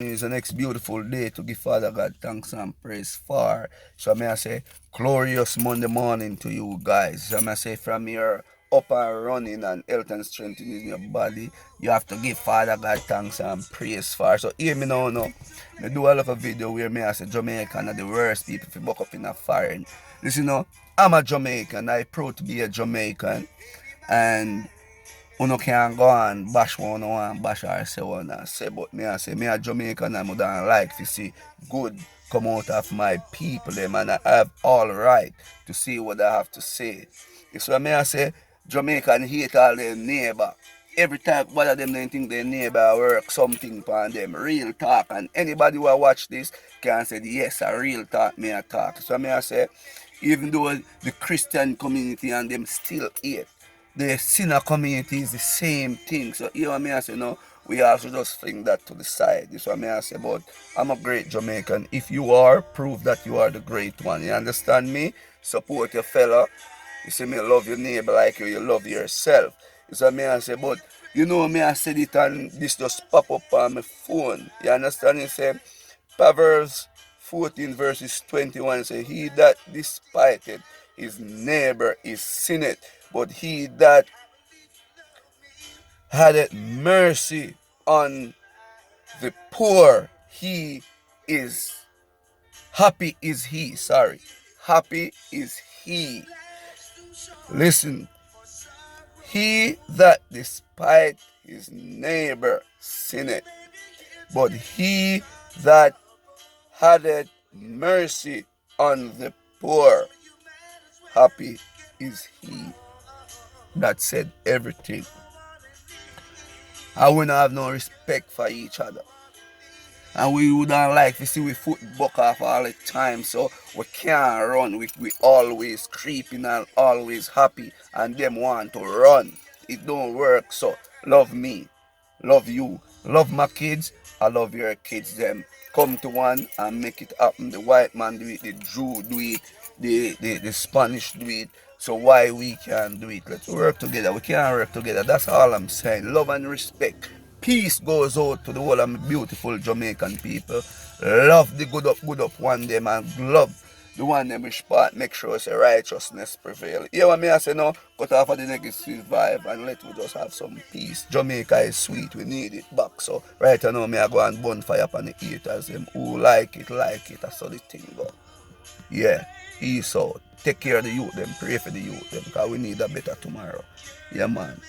It's the next beautiful day to give Father God thanks and praise for. So may I say, glorious Monday morning to you guys. So may I say, from your up and running and health and strength in your body, you have to give Father God thanks and praise for. So hear me now, no. I do a lot of video where me I say Jamaican are the worst people if you buck up in a foreign. Listen, you know, I'm a Jamaican. I proud to be a Jamaican. And uno can go and bash one and bash or say one and say, but me I say me a Jamaican and I don't like to see good come out of my people them, and I have all right to see what I have to say. So me I say Jamaican hate all their neighbor. Every time one of them they think their neighbor work something for them. Real talk, and anybody who watch this can say yes, a real talk me a talk. So me I say even though the Christian community and them still hate, the sinner community is the same thing. So you know what I say, no, we have to just fling that to the side. This is what I say, but I'm a great Jamaican. If you are, prove that you are the great one. You understand me? Support your fella. You see me love your neighbor like you love yourself. This is what I say, but you know me I said it and this just pop up on my phone. You understand? You say Proverbs 14 verses 21 say, he that despited his neighbor is sinned, but he that had mercy on the poor, he is happy is he. Sorry. Happy is he. Listen, he that despite his neighbor sinned, but he that had mercy on the poor, happy is he. That said everything. And we don't have no respect for each other. And we wouldn't like to see we foot buck off all the time, so we can't run. We always creeping and always happy, and them want to run. It don't work. So love me, love you, love my kids, I love your kids. Them come to one and make it happen. The white man do it, the Jew do it, the Spanish do it. So why we can't do it? Let's work together. We can't work together. That's all I'm saying. Love and respect. Peace goes out to the whole of my beautiful Jamaican people. Love the good up one them, and love the one them which part make sure say righteousness prevail. You know what me I say now? Cut off of the negative vibe and let we just have some peace. Jamaica is sweet, we need it back. So right now me I go and bonfire upon the eaters them who like it, that's how the thing go. Yeah, peace out. Take care of the youth them, pray for the youth them, because we need a better tomorrow. Yeah man.